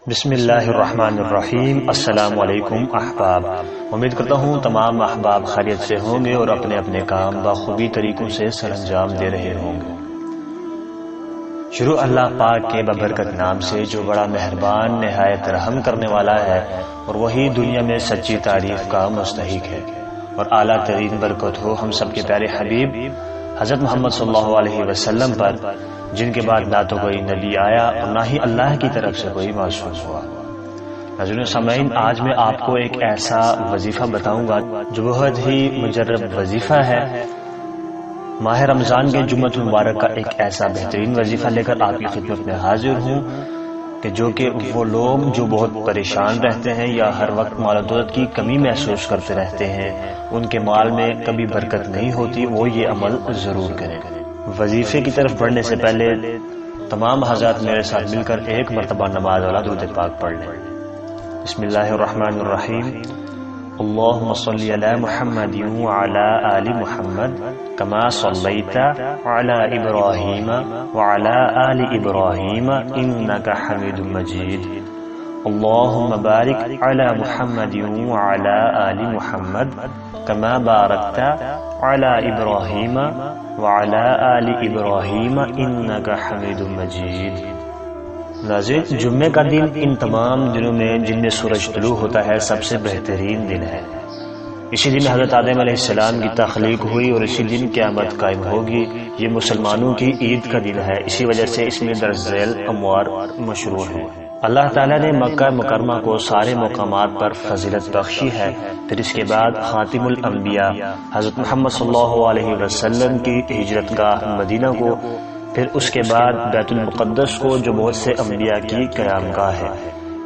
بسم اللہ الرحمن الرحیم۔ السلام علیکم احباب، امید کرتا ہوں تمام احباب خیریت سے ہوں گے اور اپنے اپنے کام بخوبی طریقوں سے سر انجام دے رہے ہوں گے۔ شروع اللہ پاک کے ببرکت نام سے جو بڑا مہربان نہایت رحم کرنے والا ہے، اور وہی دنیا میں سچی تعریف کا مستحق ہے، اور اعلیٰ ترین برکت ہو ہم سب کے پیارے حبیب حضرت محمد صلی اللہ علیہ وسلم پر، جن کے بعد نہ تو کوئی نبی آیا اور نہ ہی اللہ کی طرف سے کوئی معصوم ہوا۔ ناظرین سامعین، آج میں آپ کو ایک ایسا وظیفہ بتاؤں گا جو بہت ہی مجرب وظیفہ ہے۔ ماہ رمضان کے جمعۃ المبارک کا ایک ایسا بہترین وظیفہ لے کر آپ کی خدمت میں حاضر ہوں کہ وہ لوگ جو بہت پریشان رہتے ہیں یا ہر وقت مال و دولت کی کمی محسوس کرتے رہتے ہیں، ان کے مال میں کبھی برکت نہیں ہوتی، وہ یہ عمل ضرور کریں۔ وظیفے کی طرف بڑھنے سے پہلے تمام حضرات میرے ساتھ مل کر ایک مرتبہ نماز والا درود پاک پڑھ لیں۔ بسم اللہ الرحمن الرحیم۔ اللہم صلی علی محمد وعلی آل محمد کما صلیت علی ابراہیم وعلی آل ابراہیم انک حمید مجید۔ اللہم بارک علی محمد وعلی آل محمد کما بارکت علی ابراہیم وعلی آل ابراہیم انک حمید مجید۔ ناظرین، جمعے کا دن ان تمام دنوں میں جن میں سورج طلوع ہوتا ہے سب سے بہترین دن ہے۔ اسی دن حضرت آدم علیہ السلام کی تخلیق ہوئی اور اسی دن قیامت قائم ہوگی۔ یہ مسلمانوں کی عید کا دن ہے، اسی وجہ سے اس میں درج ذیل اموار مشروع ہیں۔ اللہ تعالیٰ نے مکہ مکرمہ کو سارے مقامات پر فضیلت بخشی ہے، پھر اس کے بعد خاتم الانبیاء حضرت محمد صلی اللہ علیہ وسلم کی ہجرت گاہ مدینہ کو، پھر اس کے بعد بیت المقدس کو جو بہت سے انبیاء کی قیام گاہ ہے۔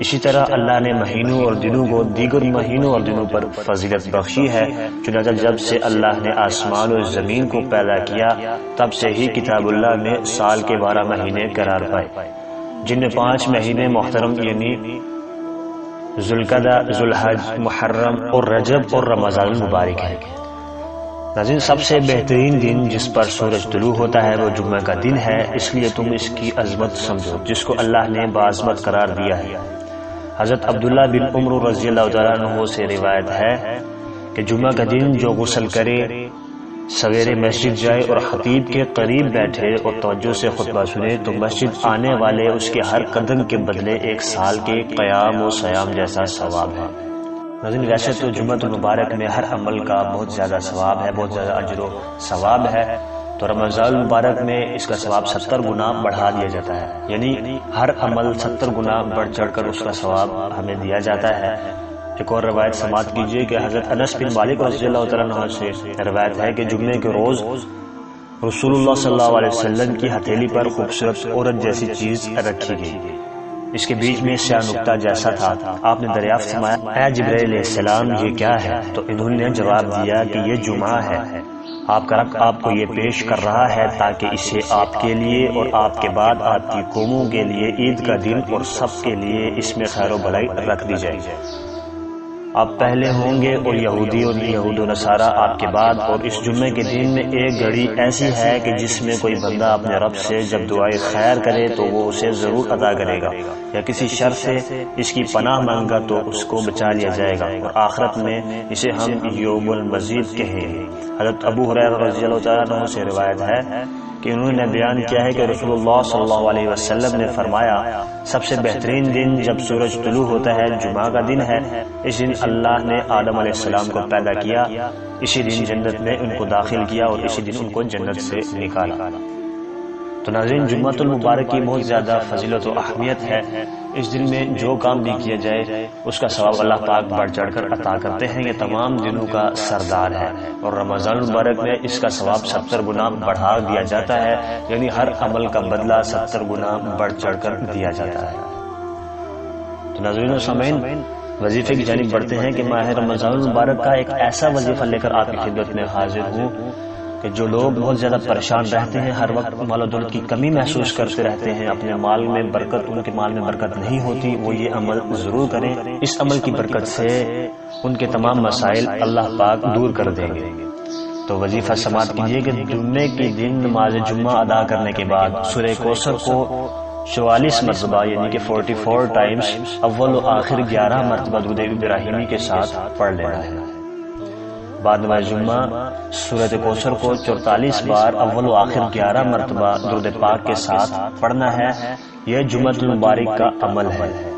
اسی طرح اللہ نے مہینوں اور دنوں کو دیگر مہینوں اور دنوں پر فضیلت بخشی ہے، چنانچہ جب سے اللہ نے آسمان اور زمین کو پیدا کیا تب سے ہی کتاب اللہ میں سال کے 12 مہینے قرار پائے، جن میں 5 مہینے محترم یعنی ذوالقعدہ، ذوالحج، محرم اور رجب اور رمضان المبارک ہے۔ ناظرین، سب سے بہترین دن جس پر سورج طلوع ہوتا ہے وہ جمعہ کا دن ہے، اس لیے تم اس کی عظمت سمجھو جس کو اللہ نے بعظمت قرار دیا ہے۔ حضرت عبداللہ بن عمر رضی اللہ تعالیٰ عنہ سے روایت ہے کہ جمعہ کا دن جو غسل کرے، سویرے مسجد جائے اور خطیب کے قریب بیٹھے اور توجہ سے خطبہ سنے تو مسجد آنے والے اس کے ہر قدم کے بدلے 1 سال کے قیام و صیام جیسا ثواب ہے۔ ناظرین، ویسے تو جمعۃ المبارک میں ہر عمل کا بہت زیادہ ثواب ہے، بہت زیادہ اجر و ثواب ہے، تو رمضان المبارک میں اس کا ثواب 70 گنا بڑھا دیا جاتا ہے، یعنی ہر عمل 70 گنا بڑھ چڑھ کر اس کا ثواب ہمیں دیا جاتا ہے۔ ایک اور روایت سماعت کیجیے کہ حضرت انس بن مالک رضی اللہ تعالیٰ عنہ سے روایت ہے کہ جمعے کے روز رسول اللہ صلی اللہ علیہ وسلم کی ہتھیلی پر خوبصورت عورت جیسی چیز رکھی گئی، اس کے بیچ میں سیاہ نقطہ جیسا تھا۔ آپ نے دریافت فرمایا، اے جبرائیل علیہ السلام، یہ کیا ہے؟ تو انہوں نے جواب دیا کہ یہ جمعہ ہے، آپ کا رب آپ کو یہ پیش کر رہا ہے تاکہ اسے آپ کے لیے اور آپ کے بعد آپ کی قوموں کے لیے عید کا دن اور سب کے لیے اس میں خیر و بھلائی رکھ دی جائے۔ آپ پہلے ہوں گے اور یہود و نصارہ آپ کے بعد، اور اس جمعے کے دن میں ایک گھڑی ایسی ہے کہ جس میں کوئی بندہ اپنے رب سے جب دعائے خیر کرے تو وہ اسے ضرور عطا کرے گا، یا کسی شر سے اس کی پناہ مانگا تو اس کو بچا لیا جائے گا، اور آخرت میں اسے ہم یوم المزید کہیں گے۔ حضرت ابو ہریرہ رضی اللہ تعالیٰ عنہ سے روایت ہے کہ انہوں نے بیان کیا ہے کہ رسول اللہ صلی اللہ علیہ وسلم نے فرمایا، سب سے بہترین دن جب سورج طلوع ہوتا ہے جمعہ کا دن ہے۔ اس دن اللہ نے آدم علیہ السلام کو پیدا کیا، اسی دن جنت میں ان کو داخل کیا اور اسی دن ان کو جنت سے نکالا۔ تو ناظرین، جمعۃ المبارک کی بہت زیادہ فضیلت و اہمیت ہے۔ اس دن میں جو کام بھی کیا جائے اس کا ثواب اللہ پاک بڑھ چڑھ کر عطا کرتے ہیں، یہ تمام دنوں کا سردار ہے، اور رمضان المبارک میں اس کا ثواب 70 گنا بڑھا دیا جاتا ہے، یعنی ہر عمل کا بدلہ 70 گنا بڑھ چڑھ کر دیا جاتا ہے۔ تو ناظرین و سامعین، وظیفے کی جانب بڑھتے ہیں کہ ماہ رمضان المبارک کا ایک ایسا وظیفہ لے کر آپ کی خدمت میں حاضر ہوں کہ جو لوگ بہت زیادہ پریشان رہتے ہیں، ہر وقت مال و دولت کی کمی محسوس کرتے رہتے ہیں، اپنے مال میں برکت، ان کے مال میں برکت نہیں ہوتی، وہ یہ عمل ضرور کریں۔ اس عمل کی برکت سے ان کے تمام مسائل اللہ پاک دور کر دیں گے۔ تو وظیفہ سماعت کیجیے کہ جمعے کے دن نماز جمعہ ادا کرنے کے بعد سورہ کوثر کو 44 مرتبہ یعنی کہ 44 ٹائمز اول و آخر 11 مرتبہ درود ابراہیمی کے ساتھ پڑھ لینا ہے۔ بعد نماز جمعہ سورۃ کوثر کو 44 بار اول و آخر 11 مرتبہ درود پاک کے ساتھ پڑھنا ہے۔ یہ جمعۃ المبارک کا عمل ہے۔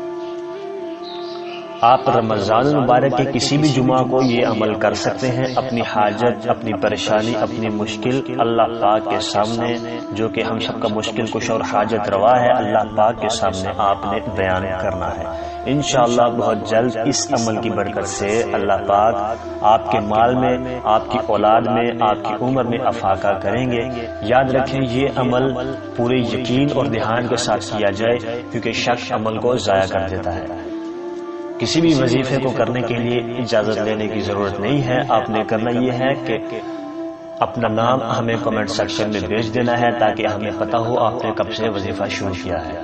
آپ رمضان المبارک کے کسی بھی جمعہ کو یہ عمل کر سکتے ہیں۔ اپنی حاجت، اپنی پریشانی، اپنی مشکل اللہ پاک کے سامنے، جو کہ ہم سب کا مشکل کش اور حاجت روا ہے، اللہ پاک کے سامنے آپ نے بیان کرنا ہے۔ انشاءاللہ بہت جلد اس عمل کی برکت سے اللہ پاک آپ کے مال میں، آپ کی اولاد میں، آپ کی عمر میں افاقہ کریں گے۔ یاد رکھیں یہ عمل پورے یقین اور دھیان کے ساتھ کیا جائے، کیونکہ شک عمل کو ضائع کر دیتا ہے۔ کسی بھی وظیفے کو کرنے کے لیے اجازت لینے کی ضرورت نہیں ہے۔ آپ نے کرنا یہ ہے کہ اپنا نام ہمیں کمنٹ سیکشن میں بھیج دینا ہے، تاکہ ہمیں پتہ ہو آپ نے کب سے وظیفہ شروع کیا ہے۔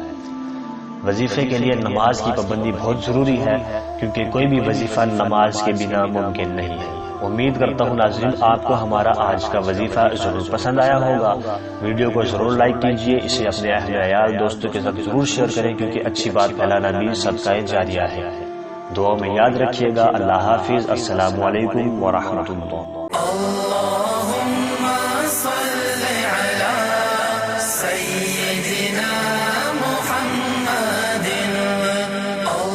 وظیفے کے لیے نماز کی پابندی بہت ضروری ہے، کیونکہ کوئی بھی وظیفہ نماز کے بنا ممکن نہیں ہے۔ امید کرتا ہوں ناظرین آپ کو ہمارا آج کا وظیفہ ضرور پسند آیا ہوگا۔ ویڈیو کو ضرور لائک کیجئے، اسے اپنے اہل عیال دوستوں کے ساتھ ضرور شیئر کریں، کیونکہ اچھی بات پھیلانا بھی صدقہ جاریہ ہے۔ دعا میں یاد رکھیے گا۔ اللہ حافظ۔ السلام علیکم ورحمۃ اللہ۔